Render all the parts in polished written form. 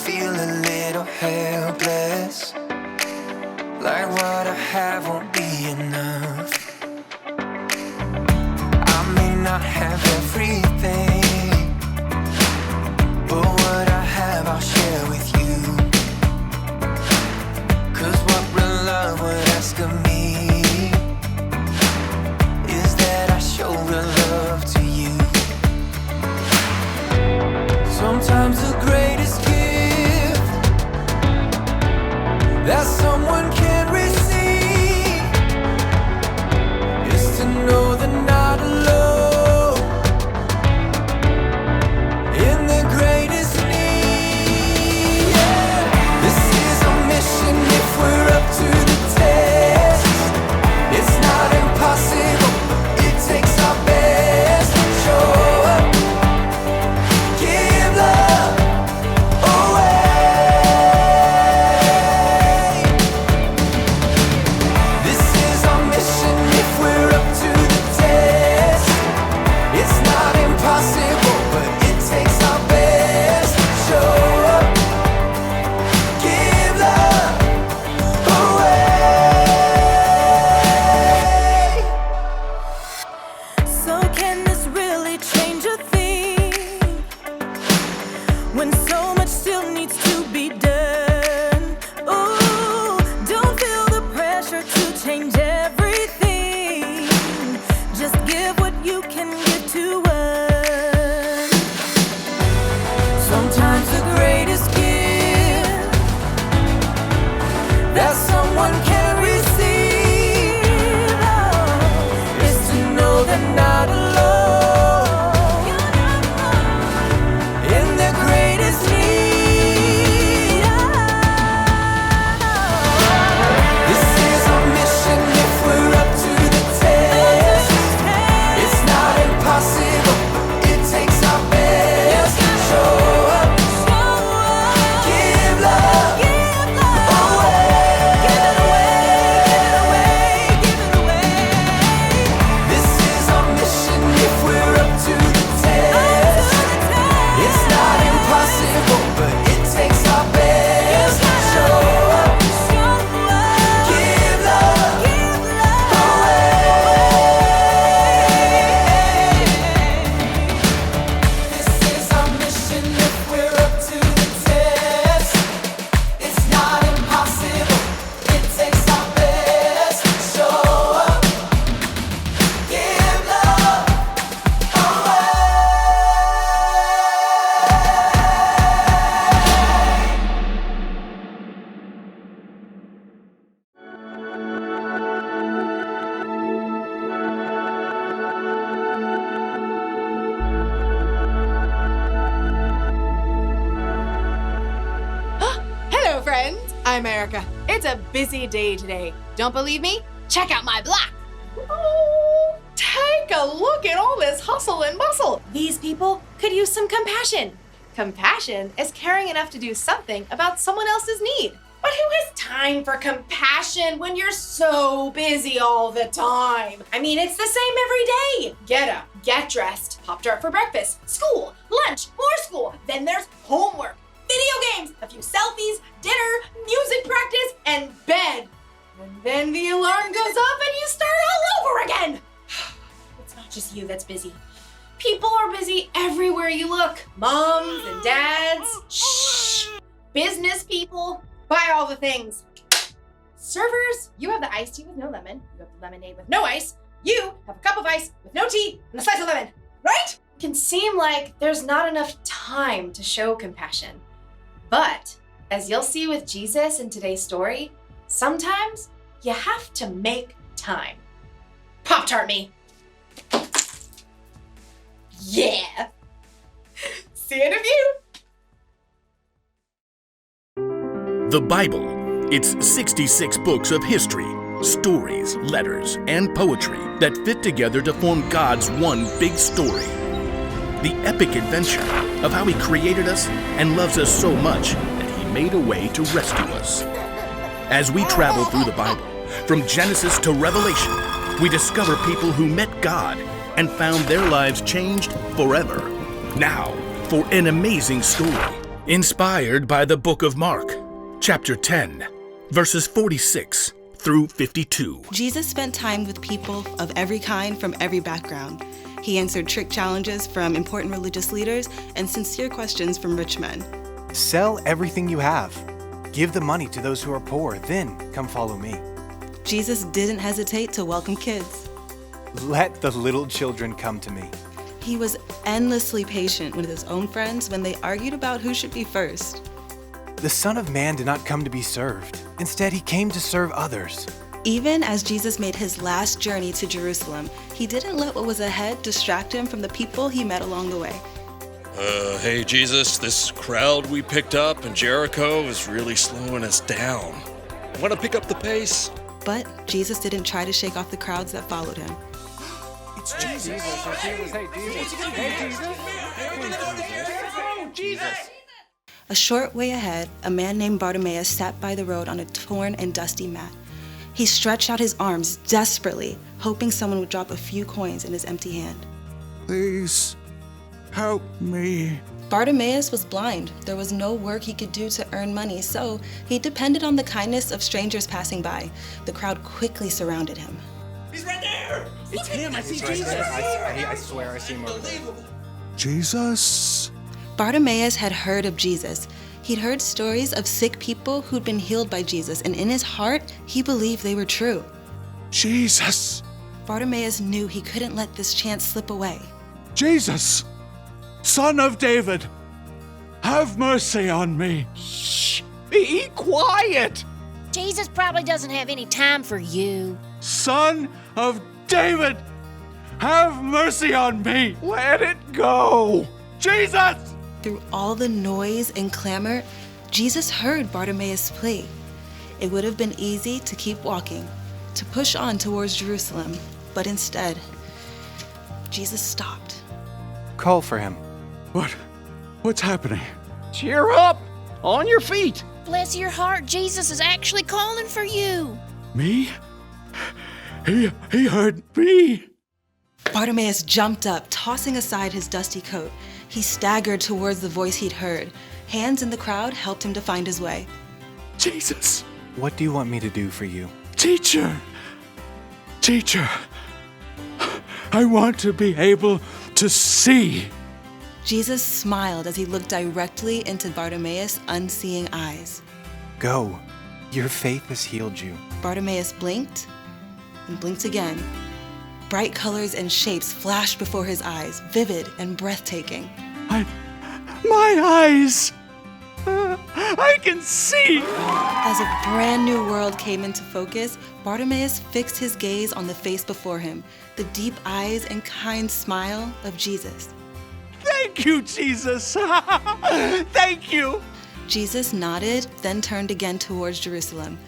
feel a little helpless, like what I have won't be enough. I may not have everything, but what I have I'll share with you. 'Cause what real love would ask of me is that I show real love to you. Sometimes the greatest gift that someone can receive is to know they're not alone in their greatest need. Yeah. This is our mission if we're up to the test. It's not impossible, it takes our best. Show up, give love away. This is our mission if we're up to the test. It's not impossible, but it takes our best. Show up, give love away. So can this really change a thing when so much still needs to be done? Ooh, don't feel the pressure to change everything. Just give what you can give to us. Sometimes the greatest gift that someone can receive is to know they're not alone in their greatest need. This is our mission if we're up to the test. It's not impossible, it takes our best. Show up, give love away. This is our mission if we're up to the test. It's not impossible, but it takes our best. Show up, give love away. This is our mission if we're up to the test. It's not impossible, it takes our best. Show up, give love away. Hello, friends. I'm Erica. It's a busy day today. Don't believe me? Check out my block. Oh, take a look at all this hustle and bustle. These people could use some compassion. Compassion is caring enough to do something about someone else's need. But who has time for compassion when you're so busy all the time? I mean, it's the same every day. Get up, get dressed, Pop-Tart for breakfast, school, lunch, more school. Then there's homework, video games, a few selfies, dinner, music practice, and bed. And then the alarm goes off and you start all over again. It's not just you that's busy. People are busy everywhere you look. Moms and dads, shh, business people, buy all the things. Servers, you have the iced tea with no lemon. You have the lemonade with no ice. You have a cup of ice with no tea and a slice of lemon, right? It can seem like there's not enough time to show compassion. But as you'll see with Jesus in today's story, sometimes you have to make time. Pop-Tart me. Yeah. See it of you. The Bible. It's 66 books of history, stories, letters, and poetry that fit together to form God's one big story. The epic adventure of how He created us and loves us so much that He made a way to rescue us. As we travel through the Bible, from Genesis to Revelation, we discover people who met God and found their lives changed forever. Now, for an amazing story Inspired by the book of Mark, chapter 10, verses 46 through 52. Jesus spent time with people of every kind from every background. He answered trick challenges from important religious leaders and sincere questions from rich men. Sell everything you have. Give the money to those who are poor, then come follow me. Jesus didn't hesitate to welcome kids. Let the little children come to me. He was endlessly patient with his own friends when they argued about who should be first. The Son of Man did not come to be served. Instead, he came to serve others. Even as Jesus made his last journey to Jerusalem, he didn't let what was ahead distract him from the people he met along the way. Hey Jesus, this crowd we picked up in Jericho is really slowing us down. Want to pick up the pace? But Jesus didn't try to shake off the crowds that followed him. It's Jesus. Hey, Jesus. A short way ahead, a man named Bartimaeus sat by the road on a torn and dusty mat. He stretched out his arms desperately, hoping someone would drop a few coins in his empty hand. Please, help me. Bartimaeus was blind. There was no work he could do to earn money, so he depended on the kindness of strangers passing by. The crowd quickly surrounded him. He's right there! It's him. I see Jesus. I swear I see him over there. Jesus? Bartimaeus had heard of Jesus. He'd heard stories of sick people who'd been healed by Jesus, and in his heart, he believed they were true. Jesus! Bartimaeus knew he couldn't let this chance slip away. Jesus! Son of David! Have mercy on me! Shh! Be quiet! Jesus probably doesn't have any time for you. Son of David! Have mercy on me! Let it go! Jesus! Through all the noise and clamor, Jesus heard Bartimaeus' plea. It would have been easy to keep walking, to push on towards Jerusalem, but instead, Jesus stopped. Call for him. What's happening? Cheer up! On your feet! Bless your heart, Jesus is actually calling for you. Me? He heard me. Bartimaeus jumped up, tossing aside his dusty coat. He staggered towards the voice he'd heard. Hands in the crowd helped him to find his way. Jesus! What do you want me to do for you? Teacher! I want to be able to see. Jesus smiled as he looked directly into Bartimaeus' unseeing eyes. Go. Your faith has healed you. Bartimaeus blinked and blinked again. Bright colors and shapes flashed before his eyes, vivid and breathtaking. My eyes! I can see! As a brand new world came into focus, Bartimaeus fixed his gaze on the face before him, the deep eyes and kind smile of Jesus. Thank you, Jesus! Thank you! Jesus nodded, then turned again towards Jerusalem.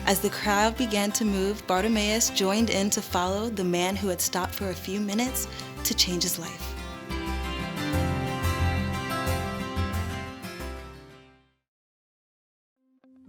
As the crowd began to move, Bartimaeus joined in to follow the man who had stopped for a few minutes to change his life.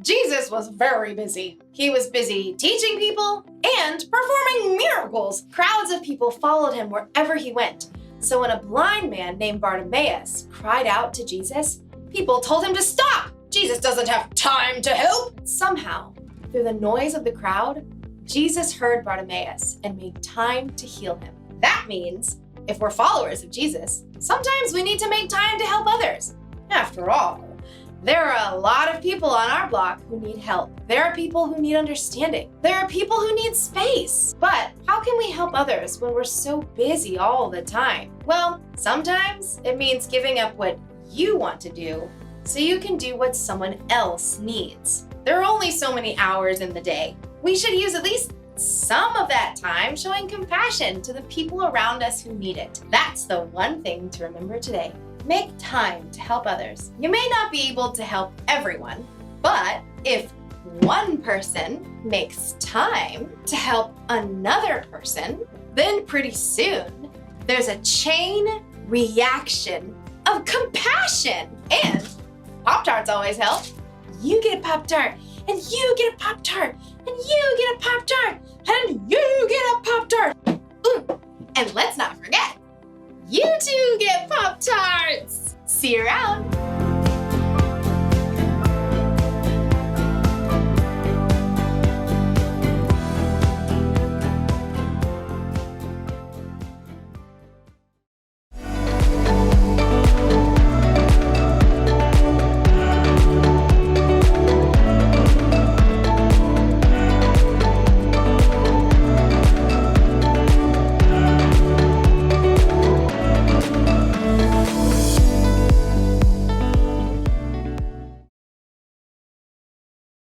Jesus was very busy. He was busy teaching people and performing miracles. Crowds of people followed him wherever he went. So when a blind man named Bartimaeus cried out to Jesus, people told him to stop. Jesus doesn't have time to help. Somehow, through the noise of the crowd, Jesus heard Bartimaeus and made time to heal him. That means, if we're followers of Jesus, sometimes we need to make time to help others. After all, there are a lot of people on our block who need help. There are people who need understanding. There are people who need space. But how can we help others when we're so busy all the time? Well, sometimes it means giving up what you want to do so you can do what someone else needs. There are only so many hours in the day. We should use at least some of that time showing compassion to the people around us who need it. That's the one thing to remember today. Make time to help others. You may not be able to help everyone, but if one person makes time to help another person, then pretty soon there's a chain reaction of compassion. And Pop-Tarts always help. You get a Pop-Tart, and you get a Pop-Tart, and you get a Pop-Tart, and you get a Pop-Tart. Ooh, and let's not forget, you too get Pop-Tarts. See you around.